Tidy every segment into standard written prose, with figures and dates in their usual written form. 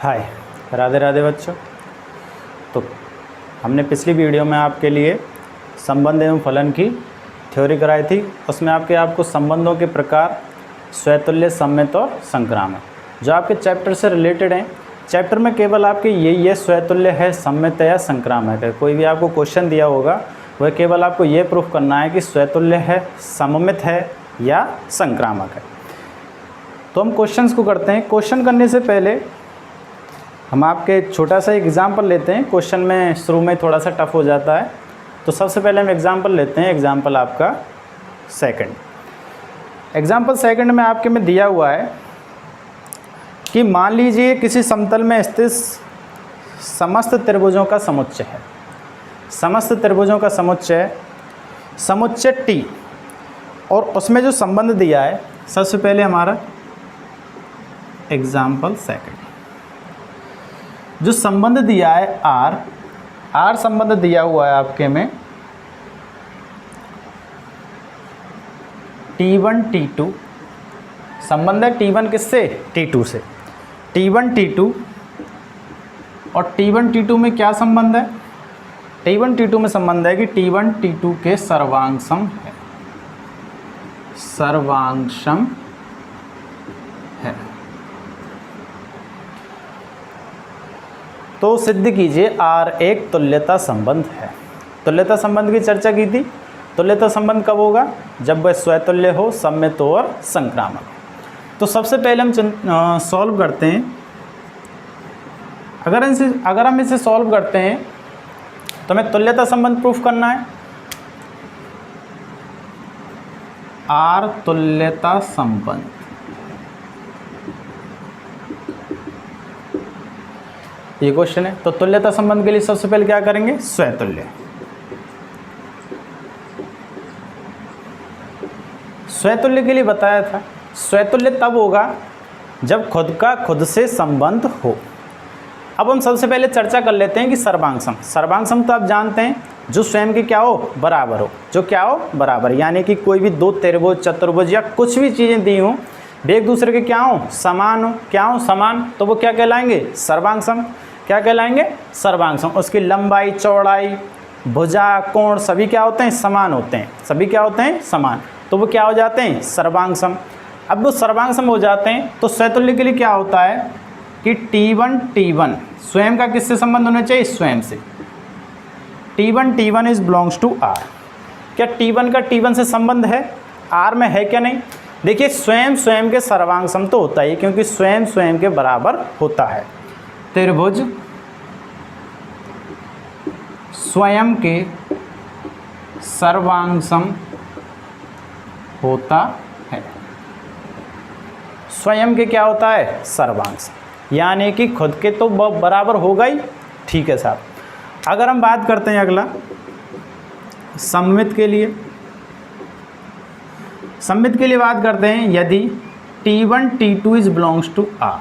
हाय, राधे राधे बच्चों। तो हमने पिछली वीडियो में आपके लिए संबंध एवं फलन की थ्योरी कराई थी। उसमें आपको संबंधों के प्रकार, स्वतुल्य, सममित और संक्रामक जो आपके चैप्टर से रिलेटेड हैं। चैप्टर में केवल आपके ये स्वतुल्य है, सममित है या संक्रामक है। कोई भी आपको क्वेश्चन दिया होगा वह केवल आपको ये प्रूफ करना है कि स्वतुल्य है, सममित है या संक्रामक है। तो हम क्वेश्चंस को करते हैं। क्वेश्चन करने से पहले हम आपके छोटा सा एग्जाम्पल लेते हैं। क्वेश्चन में शुरू में थोड़ा सा टफ हो जाता है, तो सबसे पहले हम एग्जाम्पल लेते हैं। एग्जाम्पल आपका सेकंड। एग्जाम्पल सेकंड में आपके में दिया हुआ है कि मान लीजिए किसी समतल में स्थित समस्त त्रिभुजों का समुच्चय है। समस्त त्रिभुजों का समुच्चय टी, और उसमें जो संबंध दिया है, सबसे पहले हमारा एग्जाम्पल सेकंड, जो संबंध दिया है आर संबंध दिया हुआ है आपके में T1 T2 संबंध है। T1 किससे? T2 से। T1 T2 और T1 T2 में क्या संबंध है? T1 T2 में संबंध है कि T1 T2 के सर्वांग सम है। तो सिद्ध कीजिए R एक तुल्यता संबंध है। तुल्यता संबंध की चर्चा की थी। तुल्यता संबंध कब होगा? जब वह स्वतुल्य हो, सममित हो और संक्रामक हो। तो सबसे पहले हम सॉल्व करते हैं। अगर हम इसे सॉल्व करते हैं तो हमें तुल्यता संबंध प्रूफ करना है। R तुल्यता संबंध, ये क्वेश्चन है। तो तुल्यता संबंध के लिए सबसे पहले क्या करेंगे? स्वतुल्य। स्वतुल्य के लिए बताया था, स्वतुल्य तब होगा जब खुद का खुद से संबंध हो। अब हम सबसे पहले चर्चा कर लेते हैं कि सर्वांग सम तो आप जानते हैं, जो स्वयं के क्या हो? बराबर हो। जो क्या हो? बराबर। यानी कि कोई भी दो त्रिभुज, चतुर्भुज या कुछ भी चीज़ें दी हों, वे एक दूसरे के क्या हो? समान हो। क्या हो? समान। तो वो क्या कहलाएंगे? सर्वांग सम। क्या कहलाएंगे? सर्वांग सम। उसकी लंबाई, चौड़ाई, भुजा, कोण सभी क्या होते हैं? समान होते हैं। सभी क्या होते हैं? समान। तो वो क्या हो जाते हैं? सर्वांग सम। अब वो सर्वांग सम हो जाते हैं तो स्वतुल्य के लिए क्या होता है कि T1 स्वयं का किससे संबंध होना चाहिए? स्वयं से। T1 is belongs to R। क्या T1 का T1 से संबंध है? R में है क्या? नहीं। देखिए, स्वयं के सर्वांग सम तो होता ही, क्योंकि स्वयं के बराबर होता है। त्रिभुज स्वयं के सर्वांग सम होता है। स्वयं के क्या होता है? सर्वांग सम। यानी कि खुद के तो बराबर होगा ही। ठीक है साहब। अगर हम बात करते हैं अगला सममित के लिए, सममित के लिए बात करते हैं। यदि T1 T2 is belongs to R,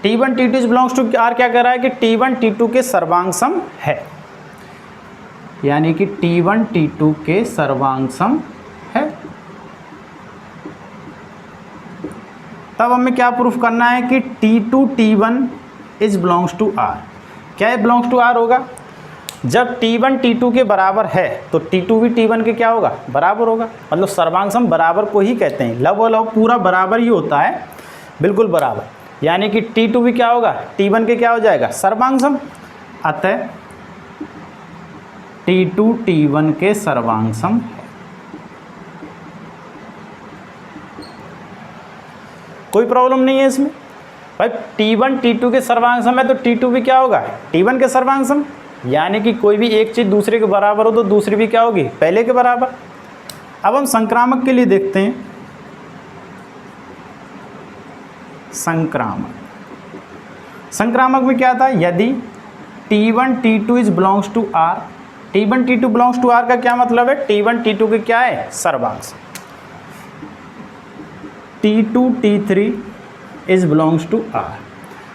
T1 T2 is belongs to R, क्या कह रहा है कि T1 T2 के सर्वांग सम है। यानी कि T1 T2 के सर्वांग सम है। तब हमें क्या प्रूफ करना है कि T2 T1 is belongs to R। क्या है? बिलोंग्स टू R होगा। जब T1 T2 के बराबर है तो T2 भी T1 के क्या होगा? बराबर होगा। मतलब सर्वांग सम बराबर को ही कहते हैं। लव और लव पूरा बराबर ही होता है, बिल्कुल बराबर। यानी कि T2 भी क्या होगा? T1 के क्या हो जाएगा? सर्वांग सम। अतः T2 T1 के सर्वांग सम है। कोई प्रॉब्लम नहीं है इसमें भाई। T1 T2 के सर्वांग सम है तो T2 भी क्या होगा? T1 के सर्वांग सम। यानी कि कोई भी एक चीज़ दूसरे के बराबर हो तो दूसरी भी क्या होगी? पहले के बराबर। अब हम संक्रामक के लिए देखते हैं। संक्रामक में क्या था? यदि T1 T2 is belongs to R, T1 T2 belongs to R का क्या मतलब है? T1 T2 के क्या है? सर्वांग सम। T2 T3 is belongs to R,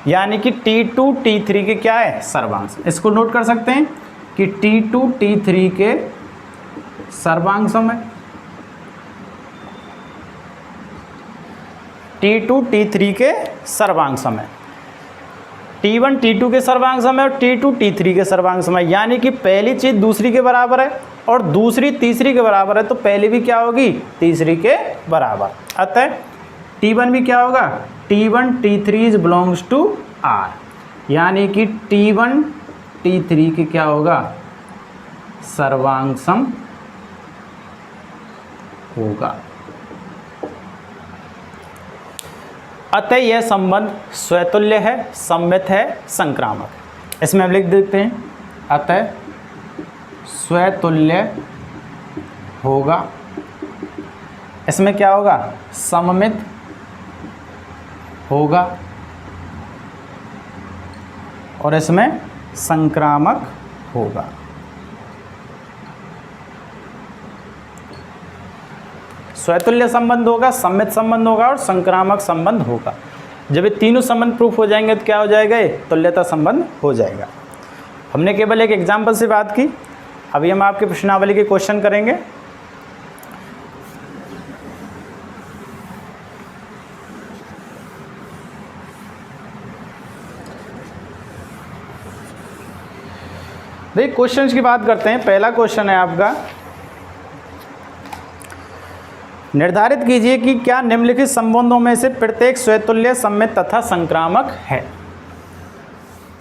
यानी कि T2 T3 के क्या है? सर्वांग सम। इसको नोट कर सकते हैं कि T2 T3 के सर्वांग सम है। T2 T3 के सर्वांग सम है। T1 T2 के सर्वांग समय और T2 T3 के सर्वांग समय, यानी कि पहली चीज़ दूसरी के बराबर है और दूसरी तीसरी के बराबर है, तो पहली भी क्या होगी, तीसरी के बराबर। अतः T1 भी क्या होगा, T1 T3 is belongs to R, यानी कि T1 T3 के क्या होगा, सर्वांग सम होगा। अतः यह संबंध स्वतुल्य है, सममित है, संक्रामक है। इसमें हम लिख देते हैं, अतः स्वतुल्य होगा, इसमें क्या होगा, सममित होगा और इसमें संक्रामक होगा। स्वतुल्य संबंध होगा, सम्मित संबंध होगा और संक्रामक संबंध होगा। जब ये तीनों संबंध प्रूफ हो जाएंगे तो क्या हो जाएगा, ये तुल्यता संबंध हो जाएगा। हमने केवल एक एग्जाम्पल से बात की, अभी हम आपके प्रश्नावली के क्वेश्चन करेंगे। देखिए क्वेश्चंस की बात करते हैं। पहला क्वेश्चन है आपका, निर्धारित कीजिए कि क्या निम्नलिखित संबंधों में से प्रत्येक स्वतुल्य, सम्मित तथा संक्रामक है।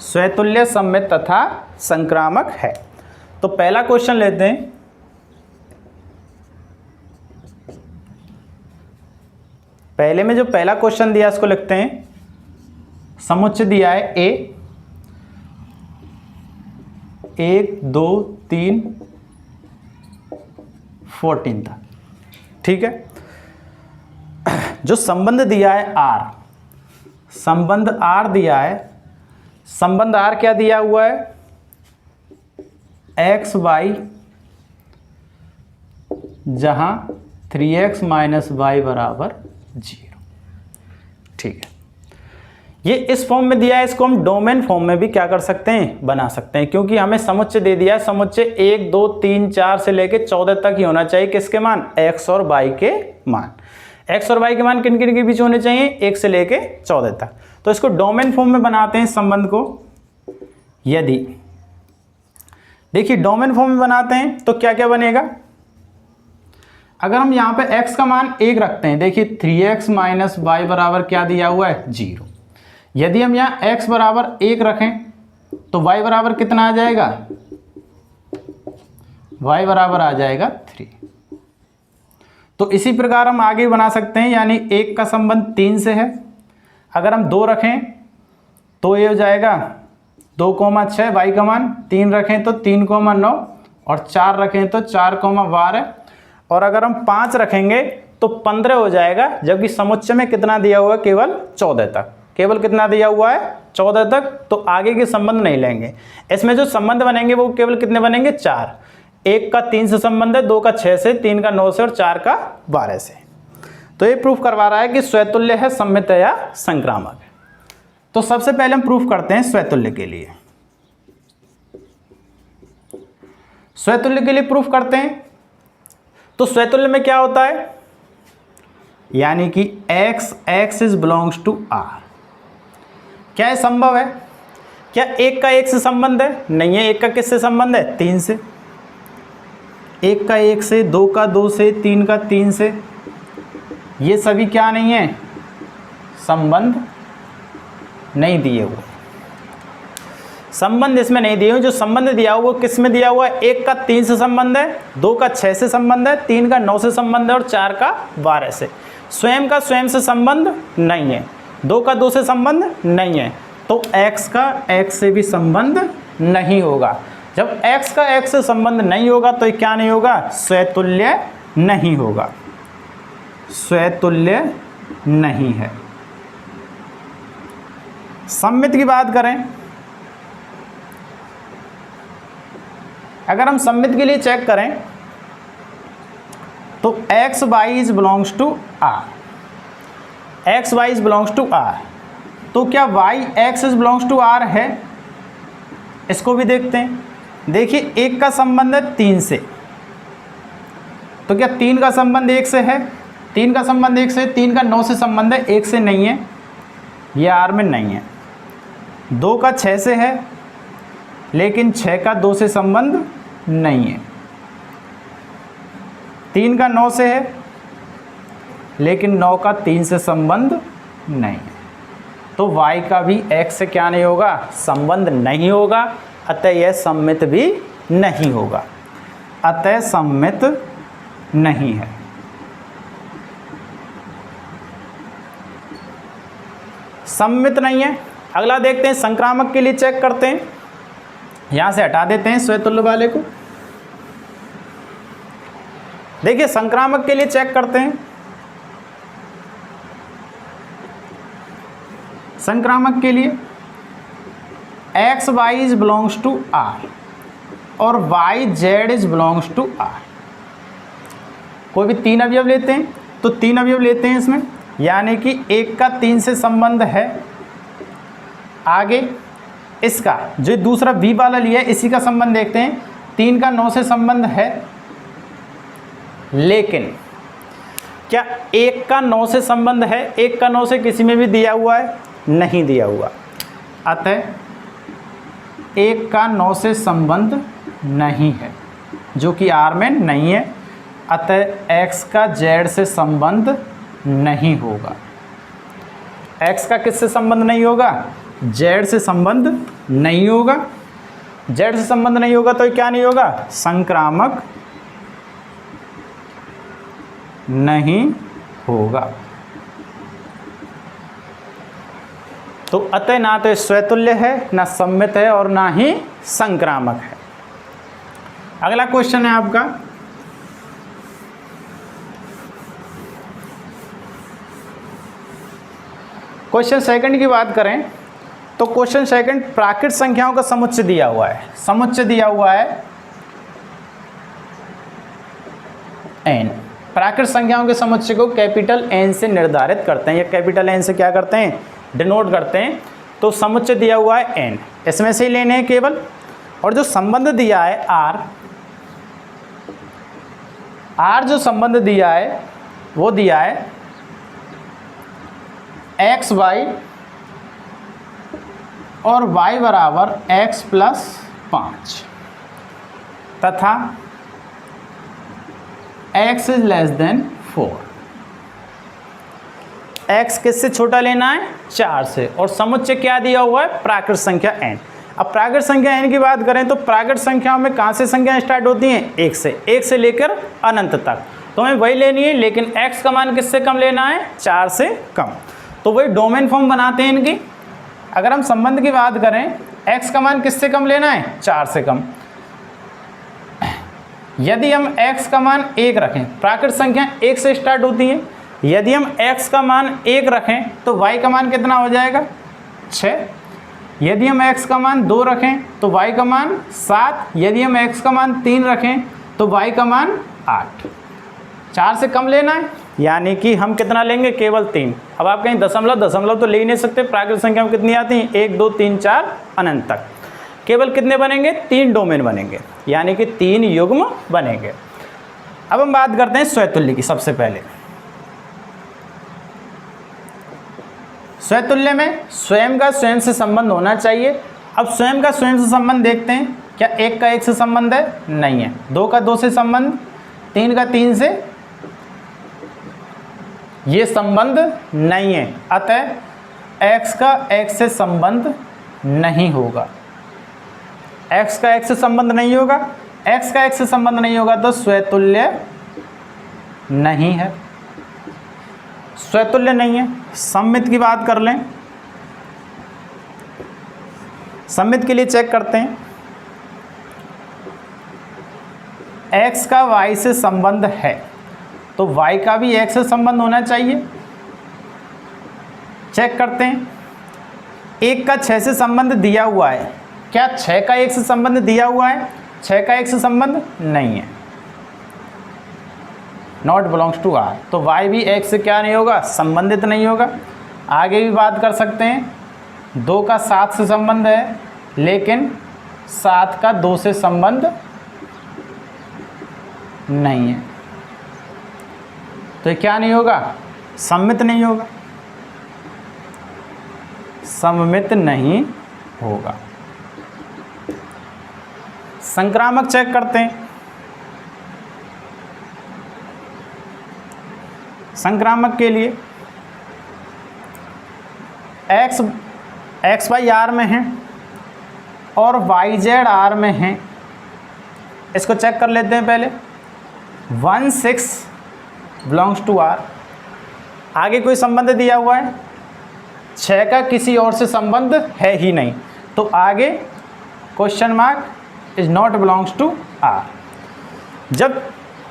स्वतुल्य, सम्मित तथा संक्रामक है। तो पहला क्वेश्चन लेते हैं। पहले में जो पहला क्वेश्चन दिया इसको लिखते हैं, समुच्चय दिया है ए, 1 2 3 14 था, ठीक है। जो संबंध दिया है R, संबंध R दिया है, संबंध R क्या दिया हुआ है, x y, जहां 3x माइनस वाई बराबर 0, ठीक है। ये इस फॉर्म में दिया है, इसको हम डोमेन फॉर्म में भी क्या कर सकते हैं, बना सकते हैं, क्योंकि हमें समुच्चय दे दिया है। समुच्चय 1 2 3 4 से लेके 14 तक ही होना चाहिए। किसके मान, x और y के मान। x और y के मान किन किन के बीच होने चाहिए, 1 से लेके 14 तक। तो इसको डोमेन फॉर्म में बनाते हैं इस संबंध को। यदि देखिए डोमेन फॉर्म में बनाते हैं तो क्या क्या बनेगा, अगर हम यहाँ पे x का मान 1 रखते हैं, देखिए 3x माइनस वाई बराबर क्या दिया हुआ है, 0। यदि हम यहाँ x बराबर 1 रखें तो y बराबर कितना आ जाएगा, y बराबर आ जाएगा 3। तो इसी प्रकार हम आगे बना सकते हैं, यानी 1 का संबंध 3 से है। अगर हम 2 रखें तो ये हो जाएगा 2,6, y का मान 3 रखें तो 3,9 और 4 रखें तो 4,12, और अगर हम 5 रखेंगे तो 15 हो जाएगा, जबकि समुच्चय में कितना दिया हुआ है, केवल 14 तक। केवल कितना दिया हुआ है, 14 तक। तो आगे के संबंध नहीं लेंगे। इसमें जो संबंध बनेंगे वो केवल कितने बनेंगे, 4। 1 का 3 से संबंध है, 2 का 6 से, 3 का 9 से और 4 का 12 से। तो ये प्रूफ करवा रहा है कि स्वतुल्य है, सम्मित है या संक्रामक है। तो सबसे पहले हम प्रूफ करते हैं स्वतुल्य के लिए। स्वतुल्य के लिए प्रूफ करते हैं तो स्वतुल्य में क्या होता है, यानी कि x is belongs to r। क्या है, संभव है क्या 1 का 1 से संबंध है, नहीं है। 1 का किससे संबंध है, 3 से। 1 का 1 से, 2 का 2 से, 3 का 3 से, ये सभी क्या नहीं है, संबंध नहीं दिए हुए। संबंध इसमें नहीं दिए हुए। जो संबंध दिया हुआ वो किस में दिया हुआ है, 1 का 3 से संबंध है, 2 का 6 से संबंध है, 3 का 9 से संबंध है और 4 का 12 से। स्वयं का स्वयं से संबंध नहीं है, 2 का 2 से संबंध नहीं है, तो x का x से भी संबंध नहीं होगा। जब x का x से संबंध नहीं होगा तो ये क्या नहीं होगा, स्वतुल्य नहीं होगा, स्वतुल्य नहीं है। सम्मित की बात करें, अगर हम सम्मित के लिए चेक करें तो X Y is belongs to R, X Y is belongs to R. तो क्या Y X is belongs to R है, इसको भी देखते हैं। देखिए 1 का संबंध है 3 से, तो क्या 3 का संबंध 1 से है, 3 का संबंध 1 से, 3 का 9 से संबंध है, 1 से नहीं है, ये आर में नहीं है। 2 का 6 से है लेकिन 6 का 2 से संबंध नहीं है। 3 का 9 से है लेकिन 9 का 3 से संबंध नहीं है। तो y का भी x से क्या नहीं होगा, संबंध नहीं होगा, अतः यह सममित भी नहीं होगा, अतः सममित नहीं है। सममित नहीं है। अगला देखते हैं, संक्रामक के लिए चेक करते हैं। यहां से हटा देते हैं स्वतुल्य वाले को। देखिए संक्रामक के लिए चेक करते हैं। संक्रामक के लिए X Y is belongs to R और Y Z is belongs to R. कोई भी 3 अवयव लेते हैं तो 3 अवयव लेते हैं इसमें, यानी कि 1 का 3 से संबंध है। आगे इसका जो दूसरा बी वाला लिया है इसी का संबंध देखते हैं। 3 का 9 से संबंध है, लेकिन क्या 1 का 9 से संबंध है? 1 का 9 से किसी में भी दिया हुआ है? नहीं दिया हुआ, अतः 1 का 9 से संबंध नहीं है, जो कि आर में नहीं है, अतः x का z से संबंध नहीं होगा। x का किससे संबंध नहीं होगा? z से संबंध नहीं होगा। z से संबंध नहीं होगा तो क्या नहीं होगा? संक्रामक नहीं होगा। तो अतः ना तो स्वतुल्य है, ना सममित है और ना ही संक्रामक है। अगला क्वेश्चन है आपका, क्वेश्चन सेकंड की बात करें तो क्वेश्चन सेकंड प्राकृत संख्याओं का समुच्चय दिया हुआ है। समुच्चय दिया हुआ है n। प्राकृत संख्याओं के समुच्चय को कैपिटल N से निर्धारित करते हैं, या कैपिटल N से क्या करते हैं? डिनोट करते हैं। तो समुच्चय दिया हुआ है n, इसमें से ही लेने हैं केवल। और जो संबंध दिया है r जो संबंध दिया है वो दिया है एक्स वाई और y बराबर x प्लस 5 तथा x is less than 4। x किससे छोटा लेना है? 4 से। और समुच्चय क्या दिया हुआ है? प्राकृत संख्या n। अब प्राकृत संख्या n की बात करें तो प्राकृत संख्याओं में कहाँ से संख्याएं स्टार्ट होती हैं? 1 से लेकर अनंत तक। तो हमें वही लेनी है, लेकिन x का मान किससे कम लेना है? 4 से कम। तो वही डोमेन फॉर्म बनाते हैं इनकी। अगर हम संबंध की बात करें, x का मान किससे कम लेना है? 4 से कम। यदि हम x का मान 1 रखें, प्राकृत संख्या 1 से स्टार्ट होती है, यदि हम x का मान 1 रखें तो y का मान कितना हो जाएगा? 6। यदि हम x का मान 2 रखें तो y का मान 7। यदि हम x का मान 3 रखें तो y का मान 8। 4 से कम लेना है, यानी कि हम कितना लेंगे? केवल 3। अब आप कहीं दशमलव तो ले ही नहीं सकते। प्राकृत संख्या में कितनी आती हैं? 1 2 3 4 अनंत तक। केवल कितने बनेंगे? 3 डोमेन बनेंगे, यानी कि 3 युग्म बनेंगे। अब हम बात करते हैं स्वतुल्य की। सबसे पहले स्वतुल्य में स्वयं का स्वयं से संबंध होना चाहिए। अब स्वयं का स्वयं से संबंध देखते हैं। क्या 1 का 1 से संबंध है? नहीं है। 2 का 2 से संबंध, 3 का 3 से, ये संबंध नहीं है, अतः x का x से संबंध नहीं होगा। x का x से संबंध नहीं होगा, x का x से संबंध नहीं होगा तो स्वतुल्य नहीं है, स्वतुल्य नहीं है। सममित की बात कर लें। सममित के लिए चेक करते हैं। x का y से संबंध है तो y का भी x से संबंध होना चाहिए। चेक करते हैं। 1 का 6 से संबंध दिया हुआ है, क्या 6 का 1 से संबंध दिया हुआ है? 6 का 1 से संबंध नहीं है, नॉट बिलोंग्स टू r। तो y भी x से क्या नहीं होगा? संबंधित नहीं होगा। आगे भी बात कर सकते हैं। 2 का 7 से संबंध है, लेकिन 7 का 2 से संबंध नहीं है, तो ये क्या नहीं होगा? सममित नहीं होगा, सममित नहीं होगा। संक्रामक चेक करते हैं। संक्रामक के लिए एक्स वाई आर में है और वाई जेड आर में है। इसको चेक कर लेते हैं पहले। 1/6 बिलोंग्स टू आर। आगे कोई संबंध दिया हुआ है, 6 का किसी और से संबंध है ही नहीं, तो आगे question mark is not belongs to R. जब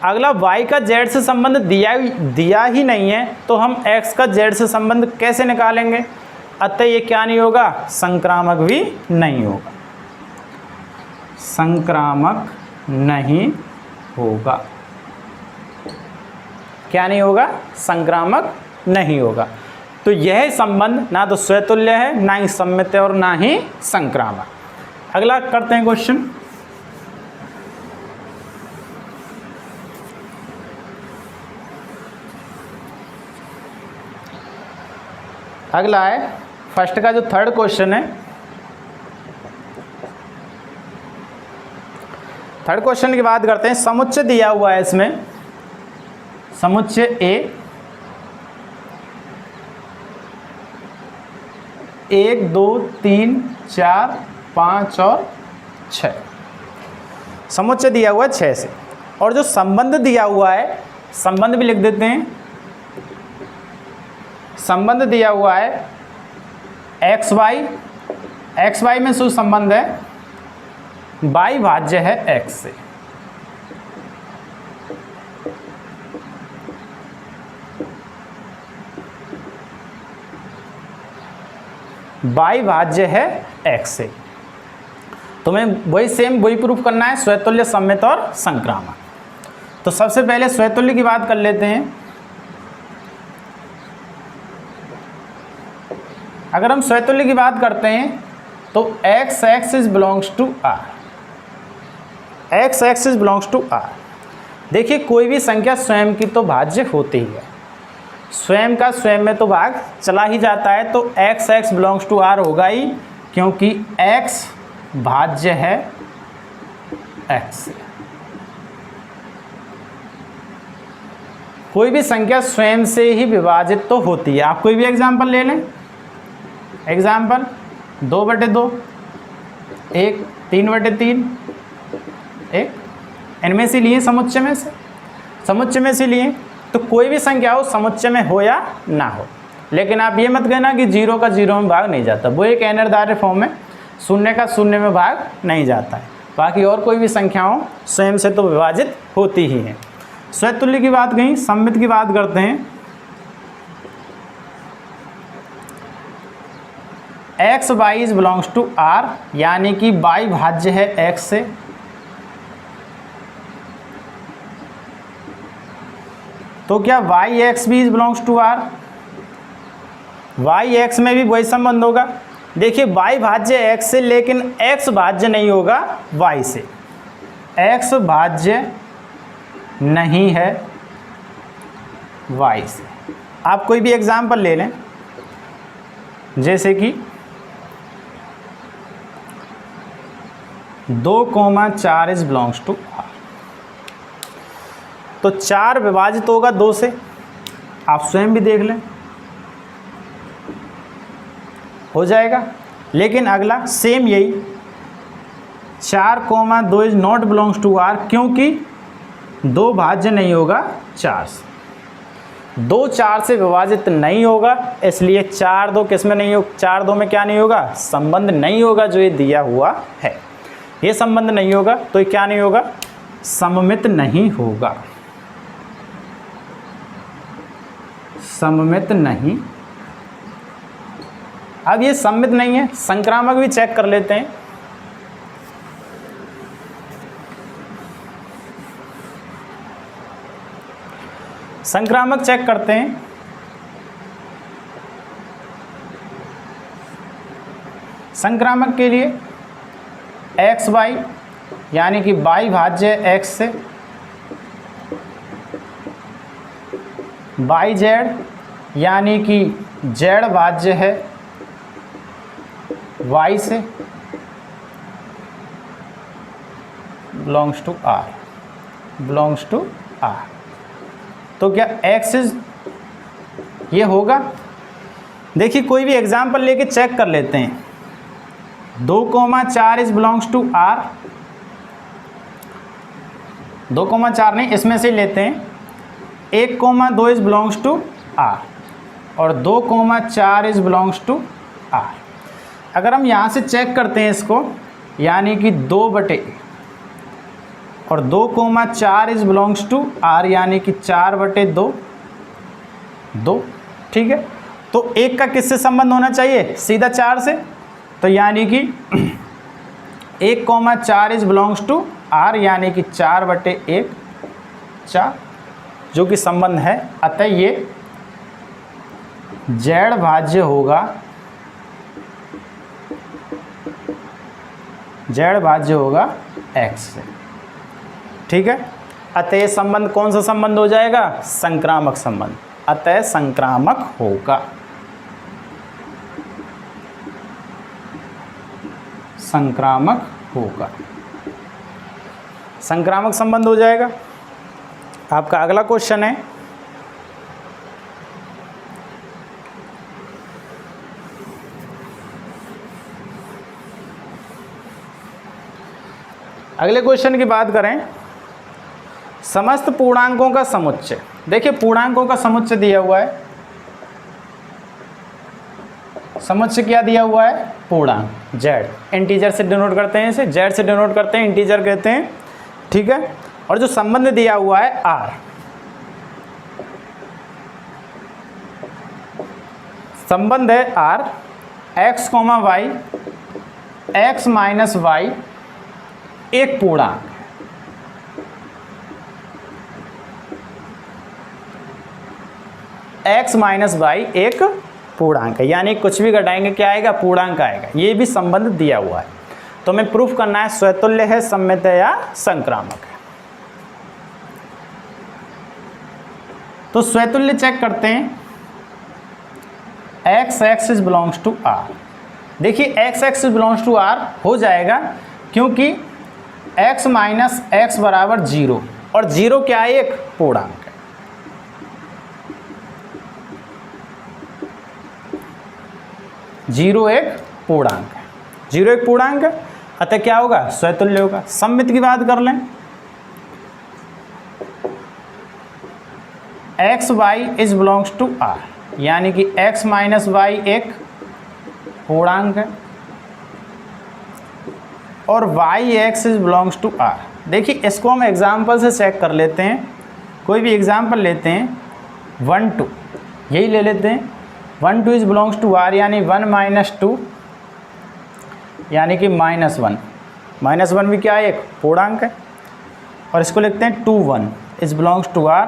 अगला y का z से संबंध दिया ही नहीं है तो हम x का z से संबंध कैसे निकालेंगे? अतः ये क्या नहीं होगा? संक्रामक भी नहीं होगा। संक्रामक नहीं होगा। क्या नहीं होगा? संक्रामक नहीं होगा। तो यह संबंध ना तो स्वतुल्य है, ना ही सम्मित है और ना ही संक्रामक। अगला करते हैं क्वेश्चन। अगला है फर्स्ट का जो थर्ड क्वेश्चन है। थर्ड क्वेश्चन की बात करते हैं। समुच्चय दिया हुआ है इसमें, समुच्चय ए 1 2 3 4 5 और 6। समुच्चय दिया हुआ है 6 से, और जो संबंध दिया हुआ है, संबंध भी लिख देते हैं। संबंध दिया हुआ है एक्स वाई में शुद्ध संबंध है y भाज्य है x से। y भाज्य है x से। तुम्हें वही प्रूफ करना है, स्वतुल्य, सम्मित और संक्रामक। तो सबसे पहले स्वतुल्य की बात कर लेते हैं। अगर हम स्वतुल्य की बात करते हैं तो x axis belongs to r। x axis belongs to r। देखिए कोई भी संख्या स्वयं की तो भाज्य होती ही है, स्वयं का स्वयं में तो भाग चला ही जाता है, तो x बिलोंग्स टू r होगा ही, क्योंकि x भाज्य है x से। कोई भी संख्या स्वयं से ही विभाजित तो होती है। आप कोई भी एग्जाम्पल ले लें। एग्जाम्पल 2/2, 1 3/3, 1 इनमें से लिए, समुच्चय में से लिए। तो कोई भी संख्या हो, समुच्चय में हो या ना हो, लेकिन आप ये मत कहना कि 0 का 0 में भाग नहीं जाता। वो एक अनिर्धारित फॉर्म में, शून्य का शून्य में भाग नहीं जाता है। बाकी और कोई भी संख्याओं स्वयं से तो विभाजित होती ही हैं। स्वतुल्य की बात कहीं, सम्मित की बात करते हैं। X Y is belongs to R, यानी कि y भाज्य है x से। तो क्या वाई एक्स भी is belongs to R? Y X में भी वही संबंध होगा। देखिए y भाज्य x से, लेकिन x भाज्य नहीं होगा y से। x भाज्य नहीं है y से। आप कोई भी एग्जाम्पल ले लें, जैसे कि 2,4 इज बिलोंग्स टू आर। तो 4 विभाजित होगा 2 से, आप स्वयं भी देख लें, हो जाएगा। लेकिन अगला सेम यही 4,2 is not belongs to R, क्योंकि 2 भाज्य नहीं होगा 4 से। 2 4 से विभाजित नहीं होगा, इसलिए 4 2 किस में नहीं हो, 4 2 में क्या नहीं होगा? संबंध नहीं होगा जो ये दिया हुआ है। ये संबंध नहीं होगा तो ये क्या नहीं होगा? सममित नहीं होगा। सममित नहीं। अब ये सममित नहीं है, संक्रामक भी चेक कर लेते हैं। संक्रामक चेक करते हैं। संक्रामक के लिए एक्स वाई, यानी कि y भाज्य x से, y z, यानी कि z भाज्य है y से belongs to r, belongs to r। तो क्या x इज ये होगा? देखिए कोई भी एग्जाम्पल लेके चेक कर लेते हैं। 2,4 इज बिलोंग्स टू r, 2,4 नहीं, इसमें से लेते हैं। 1,2 इज बिलोंग्स टू r और 2,4 इज बिलोंग्स टू r। अगर हम यहाँ से चेक करते हैं इसको, यानी कि 2/, और 2,4 इज बिलोंग्स टू r, यानी कि 4/2, 2। ठीक है, तो 1 का किससे संबंध होना चाहिए? सीधा 4 से। तो यानी कि 1,4 इज बिलोंग्स टू r, यानी कि 4/1, 4, जो कि संबंध है। अतः ये z भाज्य होगा, z भाज्य होगा x से। ठीक है, अतः ये संबंध कौन सा संबंध हो जाएगा? संक्रामक संबंध। अतः संक्रामक होगा, संक्रामक होगा, संक्रामक संबंध हो जाएगा। आपका अगला क्वेश्चन है, अगले क्वेश्चन की बात करें, समस्त पूर्णांकों का समुच्चय। देखिए पूर्णांकों का समुच्चय दिया हुआ है, समुच्चय क्या दिया हुआ है? पूर्णांक, z, इंटीजर से डिनोट करते हैं इसे, z से डिनोट करते हैं, इंटीजर कहते हैं। ठीक है, और जो संबंध दिया हुआ है r, संबंध है r, x, y, x minus y एक पूर्णांक, x माइनस वाई एक पूर्णांक है, यानी कुछ भी घटाएंगे क्या आएगा? पूर्णांक आएगा। ये भी संबंध दिया हुआ है, तो हमें प्रूफ करना है स्वतुल्य है, सममित है या संक्रामक है। तो स्वतुल्य चेक करते हैं, x is belongs to r। देखिए x बिलोंग्स टू r हो जाएगा, क्योंकि x माइनस एक्स बराबर 0, और 0 क्या है? एक पूर्णांक है। जीरो एक पूर्णांक है, 0 एक पूर्णांक है, अतः क्या होगा? स्वतुल्य होगा। सममित की बात कर लें, X Y is belongs to r, यानी कि x माइनस वाई एक पूर्णांक है, और Y X is belongs to r। देखिए इसको हम एग्जाम्पल से चेक कर लेते हैं, कोई भी एग्जाम्पल लेते हैं, 1 2, यही ले लेते हैं। 1 2 इज बिलोंग्स टू r, यानी 1 माइनस 2, यानी कि -1, -1 भी क्या है? एक पूर्णांक है। और इसको लिखते हैं 2 1 इज बिलोंग्स टू r,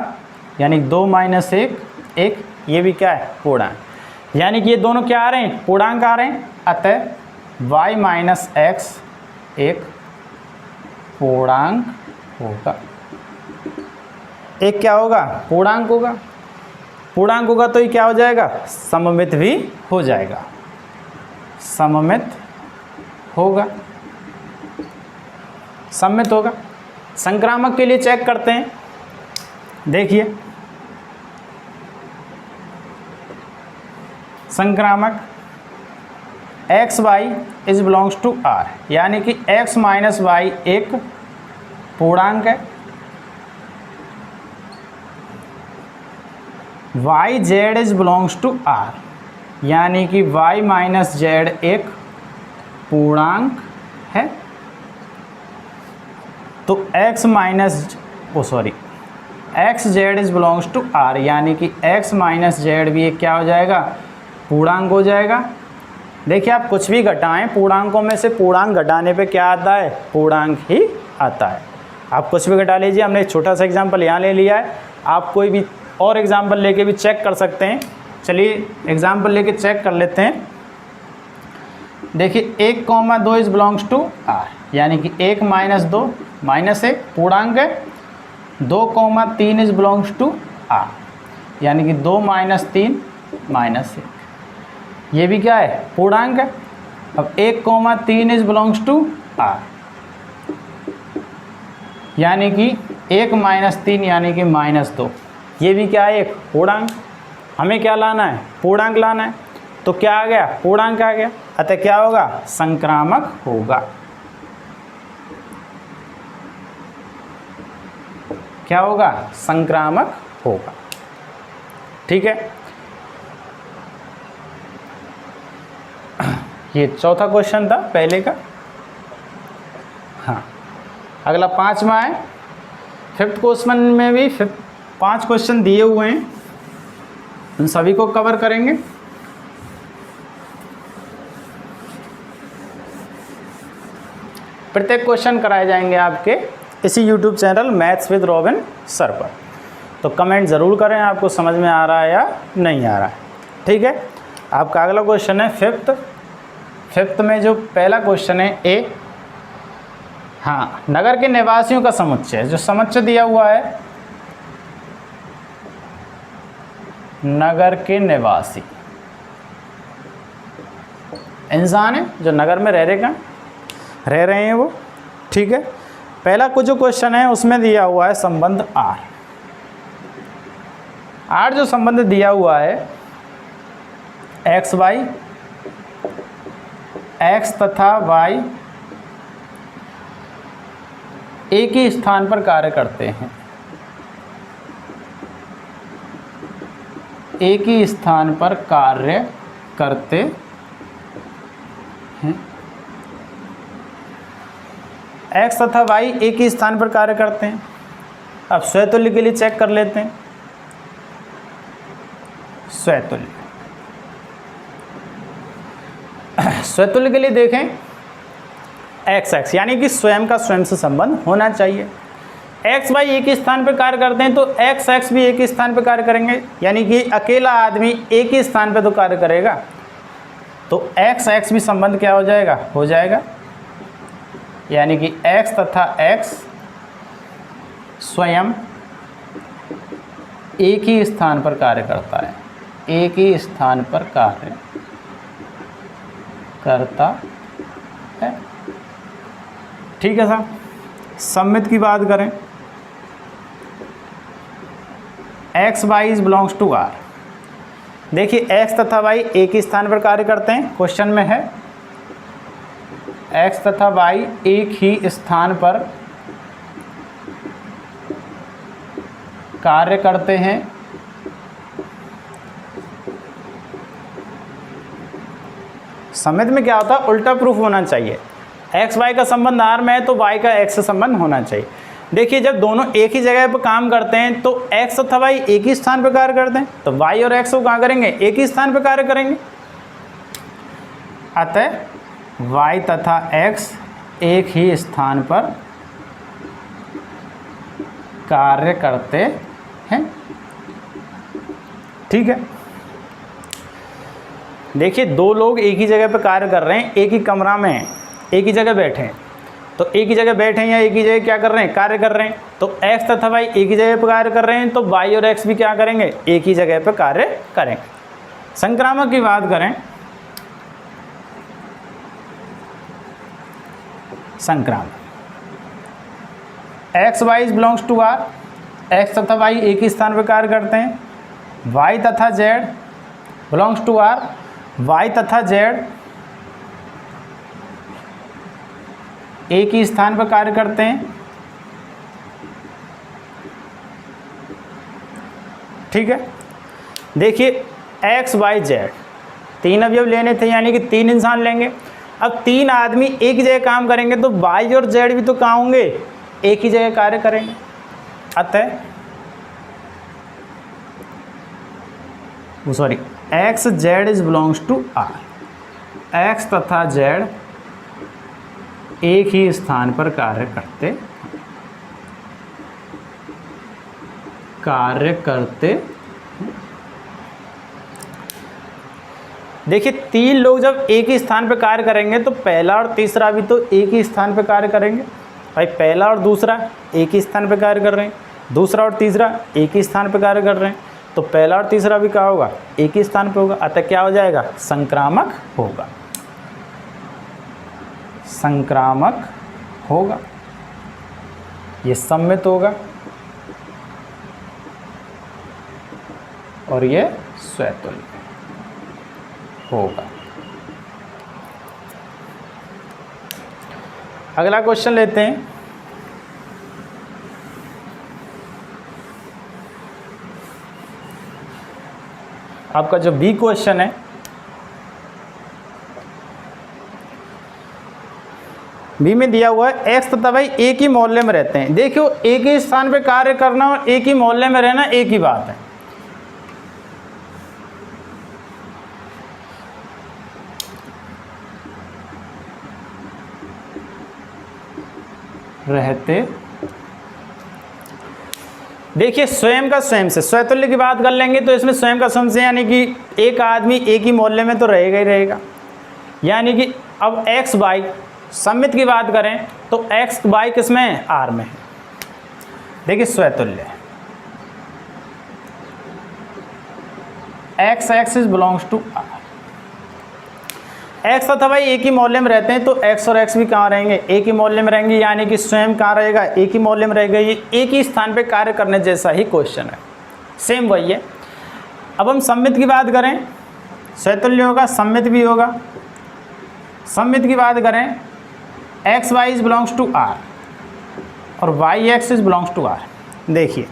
यानी 2 माइनस 1 1, ये भी क्या है? पूर्णांक। यानी कि ये दोनों क्या आ रहे हैं? पूर्णांक आ रहे हैं, अतः y माइनस एक्स एक पूर्णांक होगा। एक क्या होगा? पूर्णांक होगा। पूर्णांक होगा तो ये क्या हो जाएगा? सममित भी हो जाएगा, सममित होगा, सममित होगा। संक्रामक के लिए चेक करते हैं, देखिए संक्रामक X Y is belongs to r, यानी कि x माइनस वाई एक पूर्णांक है, Y Z is belongs to r, यानी कि y माइनस जेड एक पूर्णांक है। तो x minus X Z is belongs to r, यानी कि x माइनस जेड भी एक क्या हो जाएगा? पूर्णांक हो जाएगा। देखिए आप कुछ भी घटाएं, पूर्णांकों में से पूर्णांक घटाने पे क्या आता है? पूर्णांक ही आता है। आप कुछ भी घटा लीजिए, हमने एक छोटा सा एग्जांपल यहाँ ले लिया है, आप कोई भी और एग्जांपल लेके भी चेक कर सकते हैं। चलिए एग्जांपल लेके चेक कर लेते हैं। देखिए 1,2 इज बिलोंग्स टू r, यानी कि 1 माइनस 2 माइनस 1 पूर्णांक है। 2,3 इज बिलोंग्स टू r, यानी कि 2 माइनस 3 माइनस 1, ये भी क्या है? पूर्णांक है। अब 1,3 इज बिलोंग्स टू आर, यानी कि 1 - 3 यानी कि -2। ये भी क्या है, एक पूर्णांक। हमें क्या लाना है, पूर्णांक लाना है। तो क्या आ गया, पूर्णांक आ गया, अतः क्या होगा, संक्रामक होगा। क्या होगा, संक्रामक होगा। ठीक है, ये चौथा क्वेश्चन था पहले का। हाँ, अगला 5वां है। 5th क्वेश्चन में भी 5 क्वेश्चन दिए हुए हैं, उन सभी को कवर करेंगे। प्रत्येक क्वेश्चन कराए जाएंगे आपके इसी YouTube channel maths with robin sir पर। तो कमेंट ज़रूर करें आपको समझ में आ रहा है या नहीं आ रहा है। ठीक है, आपका अगला क्वेश्चन है 5th में जो पहला क्वेश्चन है ए। हाँ, नगर के निवासियों का समुच्चय, जो समुच्चय दिया हुआ है नगर के निवासी इंसान है जो नगर में रह रहे हैं वो। ठीक है, पहला कुछ जो क्वेश्चन है उसमें दिया हुआ है संबंध आर जो संबंध दिया हुआ है एक्स तथा वाई एक ही स्थान पर कार्य करते हैं, एक ही स्थान पर कार्य करते हैं। एक्स तथा वाई एक ही स्थान पर कार्य करते हैं। अब स्वतुल्य के लिए चेक कर लेते हैं। स्वतुल्य के लिए देखें एक्स यानी कि स्वयं का स्वयं से संबंध होना चाहिए। एक्स वाई एक ही स्थान पर कार्य करते हैं तो एक्स भी एक ही स्थान पर कार्य करेंगे, यानी कि अकेला आदमी एक ही स्थान पर तो कार्य करेगा, तो एक्स भी संबंध क्या हो जाएगा, यानी कि एक्स तथा एक्स स्वयं एक ही स्थान पर कार्य करता है, एक ही स्थान पर कार्य करता है। ठीक है साहब, सम्मित की बात करें, X Y is belongs to R. देखिए एक्स तथा वाई एक ही स्थान पर कार्य करते हैं, क्वेश्चन में है एक्स तथा वाई एक ही स्थान पर कार्य करते हैं। सम्मित में क्या होता है, उल्टा प्रूफ होना चाहिए। एक्स वाई का संबंध आर में है तो वाई का एक्स से संबंध होना चाहिए। देखिए जब दोनों एक ही जगह पर काम करते हैं तो एक्स तथा वाई एक ही स्थान पर कार्य करते हैं, तो वाई और एक्स को कहाँ करेंगे, एक ही स्थान पर कार्य करेंगे। अतः वाई तथा एक्स एक ही स्थान पर कार्य करते हैं। ठीक है, देखिए दो लोग एक ही जगह पर कार्य कर रहे हैं, एक ही कमरा में हैं, एक ही जगह बैठे हैं, तो एक ही जगह बैठे हैं या एक ही जगह क्या कर रहे हैं, कार्य कर रहे हैं। तो एक्स तथा वाई एक ही जगह पर कार्य कर रहे हैं तो वाई और एक्स भी क्या करेंगे, एक ही जगह पर कार्य करेंगे। संक्रामक की बात करें, संक्रामक X Y is belongs to R, X तथा वाई एक ही स्थान पर कार्य करते हैं। वाई तथा Z belongs to R, Y तथा जेड एक ही स्थान पर कार्य करते हैं। ठीक है, देखिए एक्स वाई जेड तीन अवयव लेने थे, यानी कि 3 इंसान लेंगे। अब 3 आदमी एक ही जगह काम करेंगे तो वाई और जेड भी तो कहाँ होंगे, एक ही जगह कार्य करेंगे। अतः sorry X Z is belongs to R, X तथा जेड एक ही स्थान पर कार्य करते। देखिए 3 लोग जब एक ही स्थान पर कार्य करेंगे तो पहला और तीसरा भी तो एक ही स्थान पर कार्य करेंगे। भाई पहला और दूसरा एक ही स्थान पर कार्य कर रहे हैं, दूसरा और तीसरा एक ही स्थान पर कार्य कर रहे हैं, तो पहला और तीसरा भी क्या होगा, एक ही स्थान पर होगा। अतः क्या हो जाएगा, संक्रामक होगा। संक्रामक होगा, ये सममित होगा और ये स्वतुल्य होगा। अगला क्वेश्चन लेते हैं। आपका जो बी क्वेश्चन है, बी में दिया हुआ है एक्स तथा वाई एक ही मोहल्ले में रहते हैं। देखियो, एक ही स्थान पे कार्य करना और एक ही मोहल्ले में रहना एक ही बात है। रहते, देखिए स्वयं का स्वयं से, स्वतुल्य की बात कर लेंगे तो इसमें स्वयं का स्वयं से यानी कि एक आदमी एक ही मोहल्ले में तो रहेगा ही रहेगा। यानी कि अब एक्स वाई सममित की बात करें तो एक्स वाई किस में है, आर में है। देखिए स्वतुल्य, X X is belongs to R. X तथा वाई एक ही मोहल्ले में रहते हैं तो एक्स और एक्स भी कहाँ रहेंगे, एक ही मोहल्ले में रहेंगे। यानी कि स्वयं कहाँ रहेगा, एक ही मोहल्ले में रहेगा। ये एक ही स्थान पे कार्य करने जैसा ही क्वेश्चन है, सेम वही है। अब हम सममित की बात करें, स्वतुल्य होगा, सममित भी होगा। सममित की बात करें, X Y is belongs to R और Y X is belongs to R. देखिए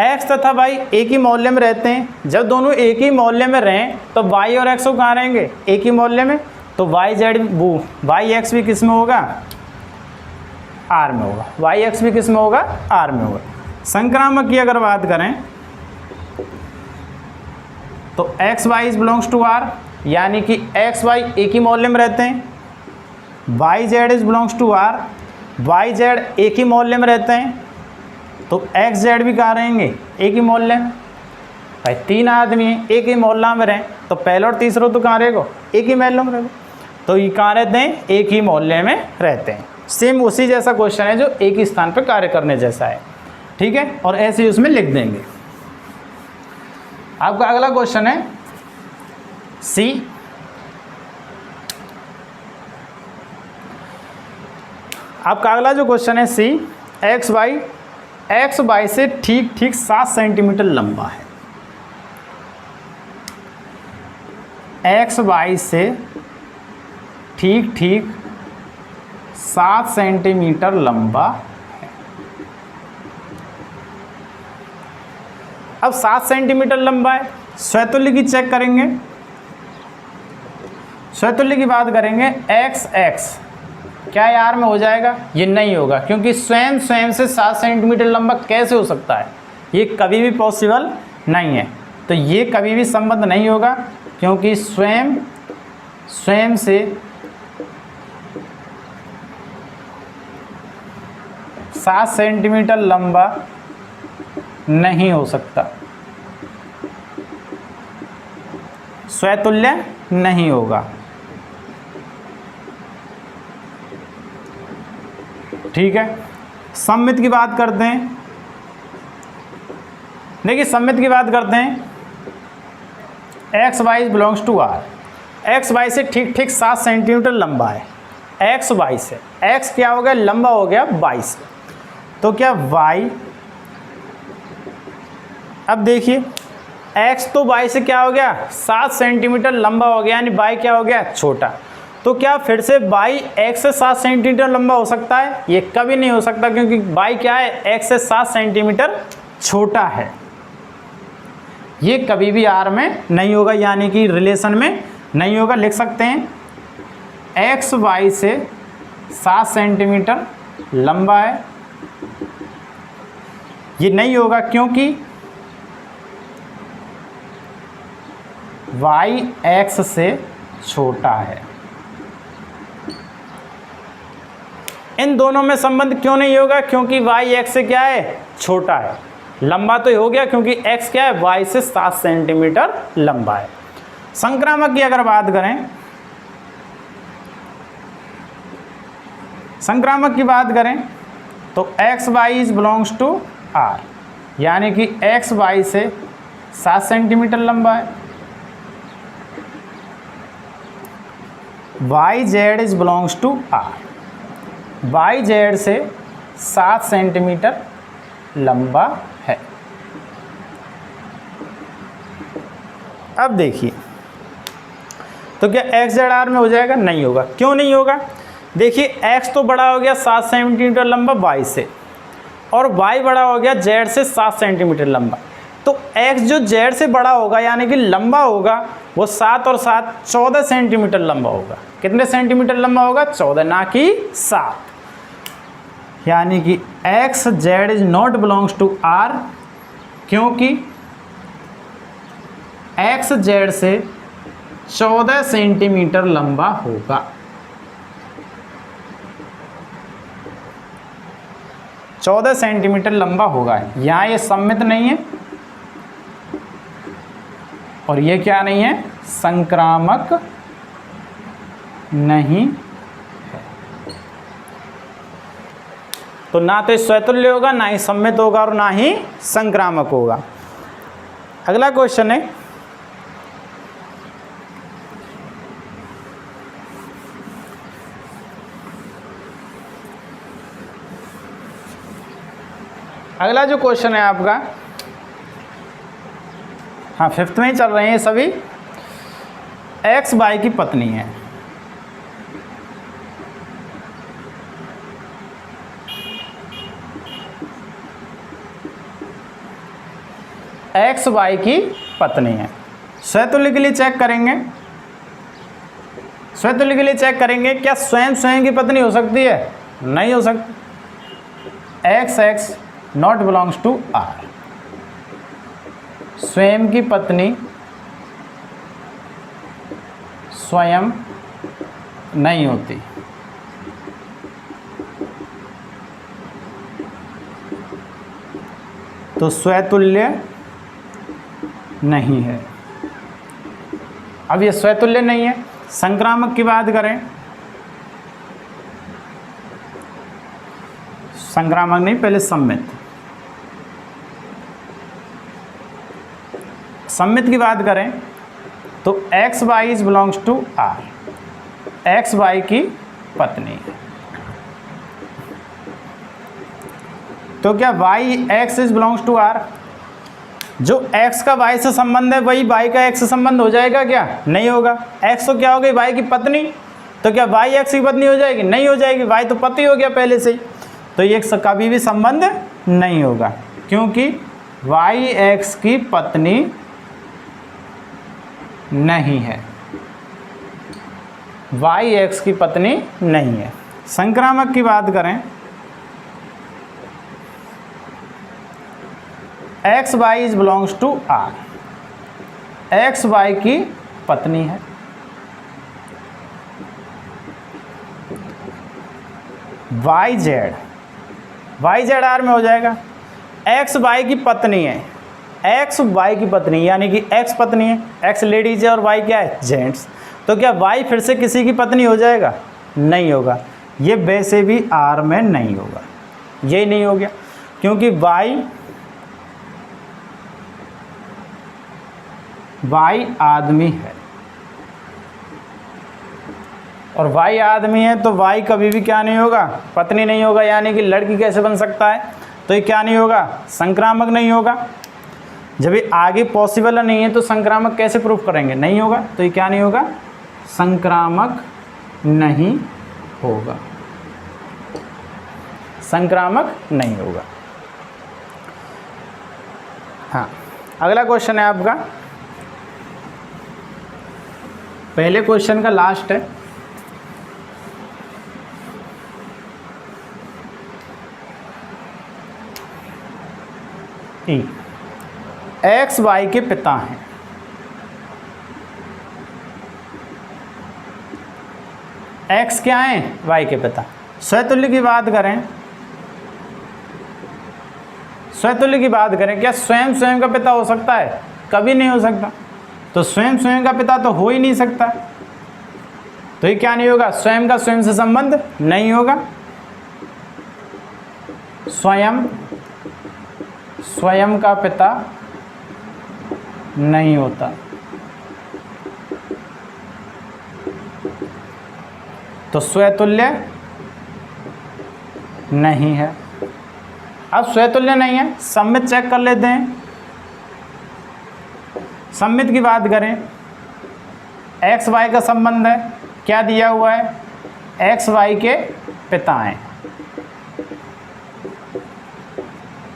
एक्स तथा वाई एक ही मोहल्ले में रहते हैं। जब दोनों एक ही मोहल्ले में रहें तो वाई और एक्स कहाँ रहेंगे, एक ही मोहल्ले में। तो वाई जेड वो वाई एक्स भी किस में होगा, आर में होगा। वाई एक्स भी किस में होगा, आर में होगा। संक्रामक की अगर बात करें तो X Y is belongs to R, यानी कि एक्स वाई एक ही मोहल्ले में रहते हैं। Y Z is belongs to R, Y Z एक ही मोहल्ले में रहते हैं तो एक्स जेड भी कहाँ रहेंगे, एक ही मोहल्ले में। भाई तीन आदमी हैं, एक ही मोहल्ला में रहें तो पहला और तीसरा तो कहाँ रहेगा, एक ही मोहल्ले में रहेगा। तो ये कहाँ रहते हैं, एक ही मोहल्ले में रहते हैं। सेम उसी जैसा क्वेश्चन है जो एक ही स्थान पर कार्य करने जैसा है, ठीक है। और ऐसे ही उसमें लिख देंगे। आपका अगला क्वेश्चन है सी। आपका अगला जो क्वेश्चन है सी, एक्स वाई से ठीक 7 सेंटीमीटर लंबा है। एक्स वाई से ठीक 7 सेंटीमीटर लंबा है। अब 7 सेंटीमीटर लंबा है, स्वतुल्य की चेक करेंगे। स्वतुल्य की बात करेंगे, एक्स क्या आर में हो जाएगा, ये नहीं होगा क्योंकि स्वयं से 7 सेंटीमीटर लंबा कैसे हो सकता है, ये कभी भी पॉसिबल नहीं है। तो ये कभी भी संबंध नहीं होगा क्योंकि स्वयं से 7 सेंटीमीटर लंबा नहीं हो सकता, स्वतुल्य नहीं होगा, ठीक है। सममित की बात करते हैं। देखिए सममित की बात करते हैं, X Y is belongs to R. X Y से ठीक 7 सेंटीमीटर लंबा है। एक्स वाई से, एक्स क्या हो गया, लंबा हो गया वाई से, तो क्या वाई, अब देखिए एक्स तो वाई से क्या हो गया, 7 सेंटीमीटर लंबा हो गया, यानी वाई क्या हो गया, छोटा। तो क्या फिर से वाई एक्स से 7 सेंटीमीटर लंबा हो सकता है, ये कभी नहीं हो सकता क्योंकि वाई क्या है, एक्स से 7 सेंटीमीटर छोटा है। ये कभी भी आर में नहीं होगा, यानी कि रिलेशन में नहीं होगा। लिख सकते हैं एक्स वाई से 7 सेंटीमीटर लंबा है, ये नहीं होगा क्योंकि वाई एक्स से छोटा है। इन दोनों में संबंध क्यों नहीं होगा, क्योंकि वाई एक्स से क्या है, छोटा है। लंबा तो हो गया क्योंकि एक्स क्या है, वाई से 7 सेंटीमीटर लंबा है। संक्रामक की अगर बात करें, संक्रामक की बात करें तो X Y is belongs to R, यानी कि एक्स वाई से 7 सेंटीमीटर लंबा है। Y Z is belongs to R, Y Z से 7 सेंटीमीटर लंबा है। अब देखिए, तो क्या एक्स जेड आर में हो जाएगा? नहीं होगा। क्यों नहीं होगा? देखिए, एक्स तो बड़ा हो गया 7 सेंटीमीटर लंबा वाई से, और वाई बड़ा हो गया जेड से 7 सेंटीमीटर लंबा। तो एक्स जो जेड से बड़ा होगा यानी कि लंबा होगा, वो 7 और 7 14 सेंटीमीटर लंबा होगा। कितने सेंटीमीटर लंबा होगा? 14, ना कि 7। यानी कि X Z is not belongs to R, क्योंकि एक्स जेड से 14 सेंटीमीटर लंबा होगा। 14 सेंटीमीटर लंबा होगा। यहाँ ये सममित नहीं है और ये क्या नहीं है? संक्रामक नहीं है। तो ना तो स्वतुल्य होगा, ना ही सममित होगा और ना ही संक्रामक होगा। अगला क्वेश्चन है, अगला जो क्वेश्चन है आपका, हाँ 5th में ही चल रहे हैं सभी। एक्स वाई की पत्नी है, एक्स वाई की पत्नी है। स्वतुल्य के लिए चेक करेंगे, स्वतुल्य के लिए चेक करेंगे, क्या स्वयं स्वयं की पत्नी हो सकती है? नहीं हो सकती। X X not belongs to R, स्वयं की पत्नी स्वयं नहीं होती। तो स्वतुल्य नहीं है। अब ये स्वतुल्य नहीं है। संक्रामक की बात करें, संक्रामक नहीं, पहले सम्मित। सम्मित की बात करें तो X Y is belongs to R, X Y की पत्नी है। तो क्या Y X is belongs to R? जो एक्स का वाई से संबंध है वही वाई का एक्स से संबंध हो जाएगा क्या? नहीं होगा। एक्स तो क्या हो गई? वाई की पत्नी। तो क्या वाई एक्स की पत्नी हो जाएगी? नहीं हो जाएगी, वाई तो पति हो गया पहले से ही। तो ये कभी भी संबंध नहीं होगा, क्योंकि वाई एक्स की पत्नी नहीं है, वाई एक्स की पत्नी नहीं है। संक्रामक की बात करें, X Y is belongs to R, X Y की पत्नी है। वाई जेड आर में हो जाएगा। एक्स वाई की पत्नी है, एक्स वाई की पत्नी यानी कि एक्स पत्नी है, एक्स लेडीज है और वाई क्या है? जेंट्स। तो क्या वाई फिर से किसी की पत्नी हो जाएगा? नहीं होगा। ये वैसे भी आर में नहीं होगा, ये नहीं हो गया, क्योंकि वाई आदमी है, और वाई आदमी है तो वाई कभी भी क्या नहीं होगा? पत्नी नहीं होगा। यानी कि लड़की कैसे बन सकता है? तो ये क्या नहीं होगा? संक्रामक नहीं होगा। जब ये आगे पॉसिबल नहीं है तो संक्रामक कैसे प्रूफ करेंगे? नहीं होगा। तो ये क्या नहीं होगा? संक्रामक नहीं होगा, संक्रामक नहीं होगा। हाँ, अगला क्वेश्चन है आपका, पहले क्वेश्चन का लास्ट है। एक्स वाई के पिता हैं। एक्स क्या है? वाई के पिता। स्वतुल्य की बात करें, स्वतुल्य की बात करें, क्या स्वयं स्वयं का पिता हो सकता है? कभी नहीं हो सकता। तो स्वयं स्वयं का पिता तो हो ही नहीं सकता। तो ये क्या नहीं होगा? स्वयं का स्वयं से संबंध नहीं होगा। स्वयं का पिता नहीं होता। तो स्वतुल्य नहीं है। अब स्वतुल्य नहीं है, सममित चेक कर लेते हैं। सममित की बात करें, एक्स वाई का संबंध है, क्या दिया हुआ है, एक्स वाई के पिता हैं।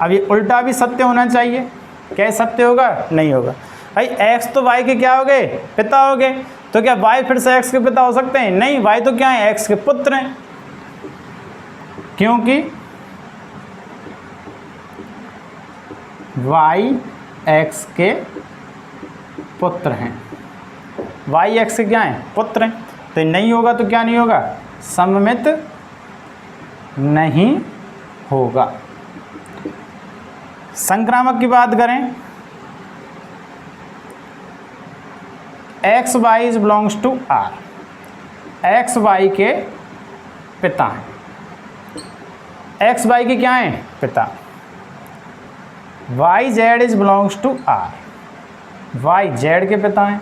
अब ये उल्टा भी सत्य होना चाहिए, क्या सत्य होगा, नहीं होगा। भाई एक्स तो वाई के क्या हो गए, पिता हो गए, तो क्या वाई फिर से एक्स के पिता हो सकते हैं, नहीं, वाई तो क्या है, एक्स के पुत्र हैं, क्योंकि वाई एक्स के पुत्र हैं, वाई एक्स के क्या हैं, पुत्र हैं। तो ये नहीं होगा तो क्या नहीं होगा, सममित नहीं होगा। संक्रामक की बात करें, X Y is belongs to R, X Y के पिता हैं, एक्स वाई के क्या हैं, पिता। Y Z is belongs to R, Y Z के पिता हैं।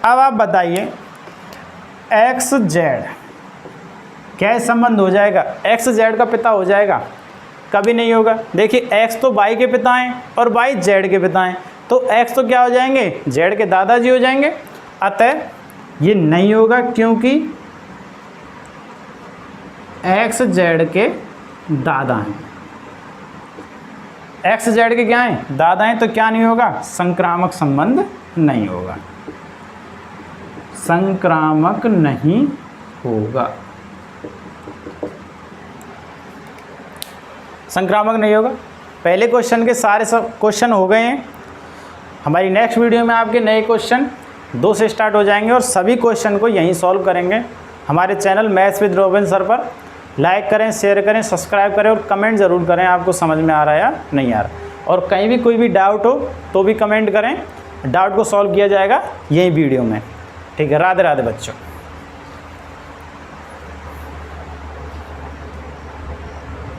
अब आप बताइए, एक्स जेड क्या संबंध हो जाएगा, एक्स जेड का पिता हो जाएगा, कभी नहीं होगा। देखिए एक्स तो वाई के पिता हैं और वाई जेड के पिता हैं, तो एक्स तो क्या हो जाएंगे, जेड के दादाजी हो जाएंगे। अतः ये नहीं होगा, क्योंकि एक्स जेड के दादा हैं, एक्स जेड के क्या हैं, दादा हैं, तो क्या नहीं होगा, संक्रामक संबंध नहीं होगा, संक्रामक नहीं होगा, संक्रामक नहीं होगा। पहले क्वेश्चन के सारे सब क्वेश्चन हो गए हैं। हमारी नेक्स्ट वीडियो में आपके नए क्वेश्चन 2 से स्टार्ट हो जाएंगे और सभी क्वेश्चन को यहीं सॉल्व करेंगे। हमारे channel maths with robin sir पर लाइक करें, शेयर करें, सब्सक्राइब करें और कमेंट ज़रूर करें आपको समझ में आ रहा है या नहीं आ रहा। और कहीं भी कोई भी डाउट हो तो भी कमेंट करें, डाउट को सॉल्व किया जाएगा यही वीडियो में। ठीक है, राधे राधे बच्चों।